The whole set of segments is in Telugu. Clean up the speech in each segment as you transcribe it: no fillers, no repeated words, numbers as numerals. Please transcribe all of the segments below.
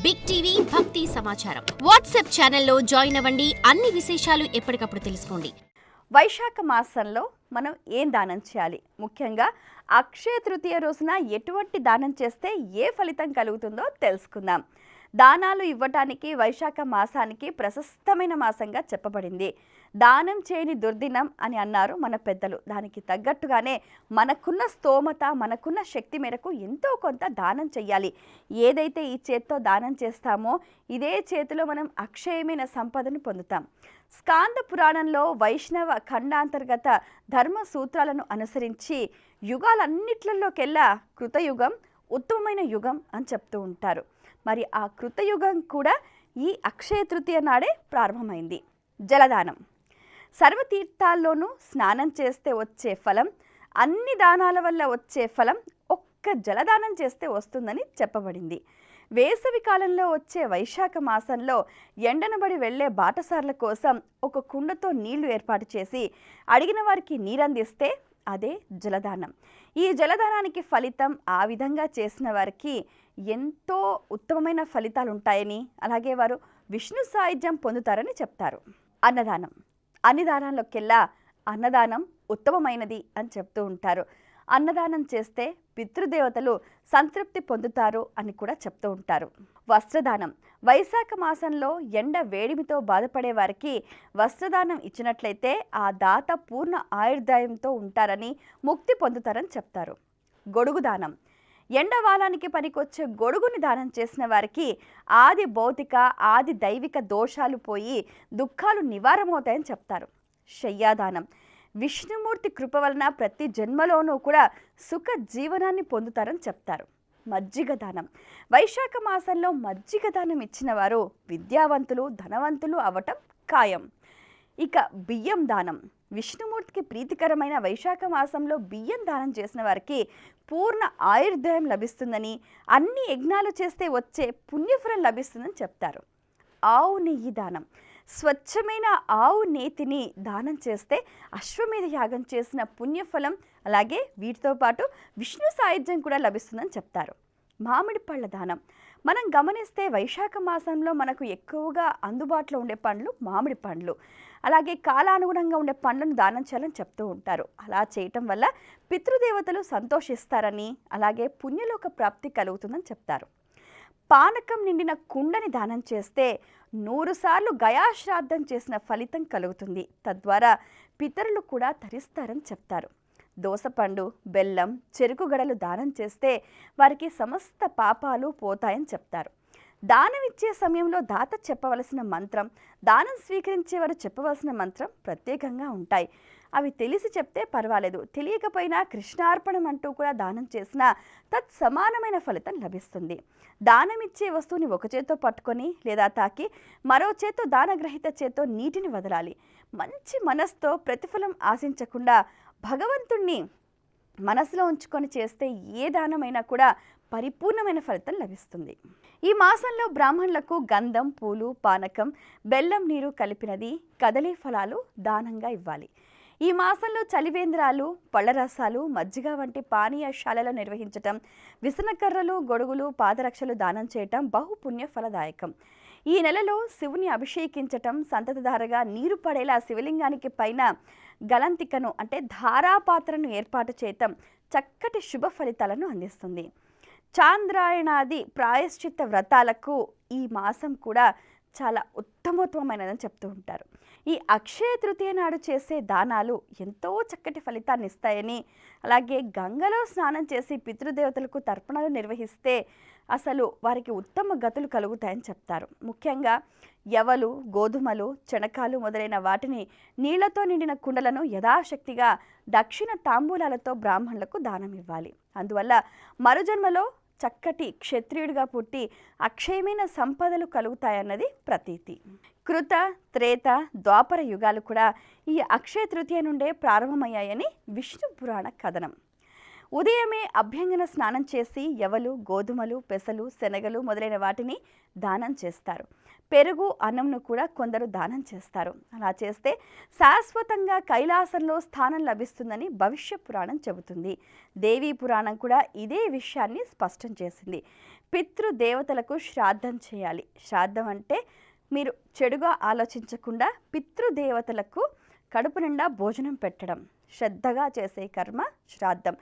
బిగ్ టీవీ భక్తి సమాచారం వాట్సాప్ ఛానల్లో జాయిన్ అవ్వండి. అన్ని విశేషాలు ఎప్పటికప్పుడు తెలుసుకోండి. వైశాఖ మాసంలో మనం ఏం దానం చేయాలి? ముఖ్యంగా అక్షయ తృతీయ రోజున ఎటువంటి దానం చేస్తే ఏ ఫలితం కలుగుతుందో తెలుసుకుందాం. దానాలు ఇవ్వటానికి వైశాఖ మాసానికి ప్రశస్తమైన మాసంగా చెప్పబడింది. దానం చేయని దుర్దినం అని అన్నారు మన పెద్దలు. దానికి తగ్గట్టుగానే మనకున్న స్తోమత, మనకున్న శక్తి మేరకు ఎంతో కొంత దానం చెయ్యాలి. ఏదైతే ఈ చేత్తో దానం చేస్తామో ఇదే చేతిలో మనం అక్షయమైన సంపదను పొందుతాం. స్కాంద పురాణంలో వైష్ణవ ఖండాంతర్గత ధర్మ సూత్రాలను అనుసరించి యుగాలన్నిట్లలోకెల్లా కృతయుగం ఉత్తమమైన యుగం అని చెప్తూ ఉంటారు. మరి ఆ కృతయుగం కూడా ఈ అక్షయ తృతీయ నాడే ప్రారంభమైంది. జలదానం. సర్వతీర్థాల్లోనూ స్నానం చేస్తే వచ్చే ఫలం, అన్ని దానాల వల్ల వచ్చే ఫలం ఒక్క జలదానం చేస్తే వస్తుందని చెప్పబడింది. వేసవి కాలంలో వచ్చే వైశాఖ మాసంలో ఎండనబడి వెళ్లే బాటసార్ల కోసం ఒక కుండతో నీళ్లు ఏర్పాటు చేసి అడిగిన వారికి నీరందిస్తే అదే జలదానం. ఈ జలదానానికి ఫలితం ఆ విధంగా చేసిన వారికి ఎంతో ఉత్తమమైన ఫలితాలు ఉంటాయని, అలాగే వారు విష్ణు సాయుధ్యం పొందుతారని చెప్తారు. అన్నదానం. అన్ని దానాల్లోకెల్లా అన్నదానం ఉత్తమమైనది అని చెప్తూ ఉంటారు. అన్నదానం చేస్తే పితృదేవతలు సంతృప్తి పొందుతారు అని కూడా చెప్తూ ఉంటారు. వస్త్రదానం. వైశాఖ మాసంలో ఎండ వేడిమితో బాధపడే వారికి వస్త్రదానం ఇచ్చినట్లయితే ఆ దాత పూర్ణ ఆయుర్దాయంతో ఉంటారని, ముక్తి పొందుతారని చెప్తారు. గొడుగు దానం. ఎండవాలానికి పనికొచ్చే గొడుగుని దానం చేసిన వారికి ఆది భౌతిక, ఆది దైవిక దోషాలు పోయి దుఃఖాలు నివారమవుతాయని చెప్తారు. శయ్యాదానం. విష్ణుమూర్తి కృప వలన ప్రతి జన్మలోనూ కూడా సుఖ జీవనాన్ని పొందుతారని చెప్తారు. మజ్జిగ దానం. వైశాఖ మాసంలో మజ్జిగ దానం ఇచ్చిన వారు విద్యావంతులు, ధనవంతులు అవటం ఖాయం. ఇక బియ్యం దానం. విష్ణుమూర్తికి ప్రీతికరమైన వైశాఖ మాసంలో బియ్యం దానం చేసిన వారికి పూర్ణ ఆయుర్దాయం లభిస్తుందని, అన్ని యజ్ఞాలు చేస్తే వచ్చే పుణ్యఫలం లభిస్తుందని చెప్తారు. ఆవు నెయ్యి దానం. స్వచ్ఛమైన ఆవు నేతిని దానం చేస్తే అశ్వమేధ యాగం చేసిన పుణ్యఫలం, అలాగే వీటితో పాటు విష్ణు సాయుధ్యం కూడా లభిస్తుందని చెప్తారు. మామిడి పళ్ళ దానం. మనం గమనిస్తే వైశాఖ మాసంలో మనకు ఎక్కువగా అందుబాటులో ఉండే పండ్లు మామిడి పండ్లు, అలాగే కాలానుగుణంగా ఉండే పండ్లను దానం చేయాలని చెప్తూ ఉంటారు. అలా చేయటం వల్ల పితృదేవతలు సంతోషిస్తారని, అలాగే పుణ్యలోక ప్రాప్తి కలుగుతుందని చెప్తారు. పానకం నిండిన కుండని దానం చేస్తే 100 సార్లు గయాశ్రాద్ధం చేసిన ఫలితం కలుగుతుంది. తద్వారా పితరులు కూడా తరిస్తారని చెప్తారు. దోసపండు, బెల్లం, చెరుకు గడలు దానం చేస్తే వారికి సమస్త పాపాలు పోతాయని చెప్తారు. దానం ఇచ్చే సమయంలో దాత చెప్పవలసిన మంత్రం, దానం స్వీకరించేవారు చెప్పవలసిన మంత్రం ప్రత్యేకంగా ఉంటాయి. అవి తెలిసి చెప్తే పర్వాలేదు, తెలియకపోయినా కృష్ణార్పణం అంటూ కూడా దానం చేసినా తత్సమానమైన ఫలితం లభిస్తుంది. దానం ఇచ్చే వస్తువుని ఒక చేత్తో పట్టుకొని లేదా తాకి మరో చేత్తో దానగ్రహీత చేత్తో నీటిని వదలాలి. మంచి మనస్సుతో ప్రతిఫలం ఆశించకుండా భగవంతుణ్ణి మనసులో ఉంచుకొని చేస్తే ఏ దానమైనా కూడా పరిపూర్ణమైన ఫలితం లభిస్తుంది. ఈ మాసంలో బ్రాహ్మణులకు గంధం, పూలు, పానకం, బెల్లం నీరు కలిపినది, కదలీ ఫలాలు దానంగా ఇవ్వాలి. ఈ మాసంలో చలివేంద్రాలు, పళ్ళరసాలు, మజ్జిగ వంటి పానీయశాలలో నిర్వహించటం, విసనకర్రలు, గొడుగులు, పాదరక్షలు దానం చేయటం బహుపుణ్య ఫలదాయకం. ఈ నెలలో శివుని అభిషేకించటం, సంతతధారగా నీరు పడేలా శివలింగానికి పైన గలంతికను అంటే ధారాపాత్రను ఏర్పాటు చేయటం చక్కటి శుభ ఫలితాలను అందిస్తుంది. చాంద్రాయణాది ప్రాయశ్చిత్త వ్రతాలకు ఈ మాసం కూడా చాలా ఉత్తమోత్తమైనదని చెప్తూ ఉంటారు. ఈ అక్షయ తృతీయ నాడు చేసే దానాలు ఎంతో చక్కటి ఫలితాన్ని ఇస్తాయని, అలాగే గంగలో స్నానం చేసి పితృదేవతలకు తర్పణాలు నిర్వహిస్తే అసలు వారికి ఉత్తమ గతులు కలుగుతాయని చెప్తారు. ముఖ్యంగా యవలు, గోధుమలు, చెనకాలు మొదలైన వాటిని నీళ్లతో నిండిన కుండలను యథాశక్తిగా దక్షిణ తాంబూలాలతో బ్రాహ్మణులకు దానం ఇవ్వాలి. అందువల్ల మరుజన్మలో చక్కటి క్షత్రియుడిగా పుట్టి అక్షయమైన సంపదలు కలుగుతాయన్నది ప్రతీతి. కృత, త్రేత, ద్వాపర యుగాలు కూడా ఈ అక్షయ తృతీయ నుండే ప్రారంభమయ్యాయని విష్ణు పురాణ కథనం. ఉదయమే అభ్యంగన స్నానం చేసి యవలు, గోధుమలు, పెసలు, శనగలు మొదలైన వాటిని దానం చేస్తారు. పెరుగు, అన్నంను కూడా కొందరు దానం చేస్తారు. అలా చేస్తే శాశ్వతంగా కైలాసంలో స్థానం లభిస్తుందని భవిష్య పురాణం చెబుతుంది. దేవీ పురాణం కూడా ఇదే విషయాన్ని స్పష్టం చేసింది. పితృదేవతలకు శ్రాద్ధం చేయాలి. శ్రాద్ధం అంటే మీరు చెడుగా ఆలోచించకుండా పితృదేవతలకు కడుపు నిండా భోజనం పెట్టడం, శ్రద్ధగా చేసే కర్మ శ్రాద్ధం.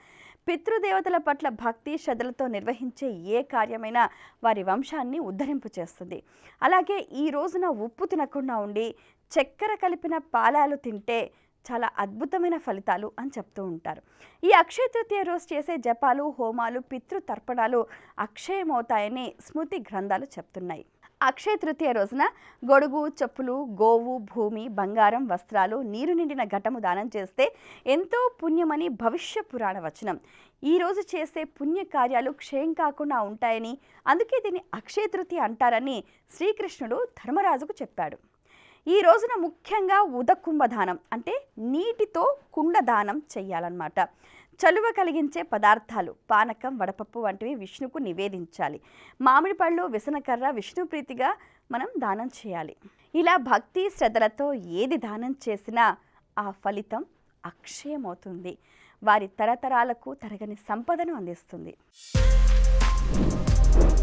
పితృదేవతల పట్ల భక్తి శ్రద్ధలతో నిర్వహించే ఏ కార్యమైనా వారి వంశాన్ని ఉద్ధరింపు చేస్తుంది. అలాగే ఈ రోజున ఉప్పు తినకుండా ఉండి చక్కెర కలిపిన పాలాలు తింటే చాలా అద్భుతమైన ఫలితాలు అని చెప్తూ ఉంటారు. ఈ అక్షయ తృతీయ రోజు చేసే జపాలు, హోమాలు, పితృ తర్పణాలు అక్షయమవుతాయని స్మృతి గ్రంథాలు చెప్తున్నాయి. అక్షయ తృతీయ రోజున గొడుగు, చెప్పులు, గోవు, భూమి, బంగారం, వస్త్రాలు, నీరు నిండిన ఘటము దానం చేస్తే ఎంతో పుణ్యమని భవిష్య పురాణ వచనం. ఈరోజు చేసే పుణ్యకార్యాలు క్షయం కాకుండా ఉంటాయని, అందుకే దీన్ని అక్షయ తృతీయ అంటారని శ్రీకృష్ణుడు ధర్మరాజుకు చెప్పాడు. ఈ రోజున ముఖ్యంగా ఉదకుంభదానం అంటే నీటితో కుండ దానం చెయ్యాలన్నమాట. చలువ కలిగించే పదార్థాలు, పానకం, వడపప్పు వంటివి విష్ణుకు నివేదించాలి. మామిడి పళ్ళు, విసనకర్ర విష్ణు ప్రీతిగా మనం దానం చేయాలి. ఇలా భక్తి శ్రద్ధలతో ఏది దానం చేసినా ఆ ఫలితం అక్షయమవుతుంది. వారి తరతరాలకు తరగని సంపదను అందిస్తుంది.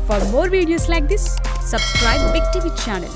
For more videos like this, subscribe Big TV channel.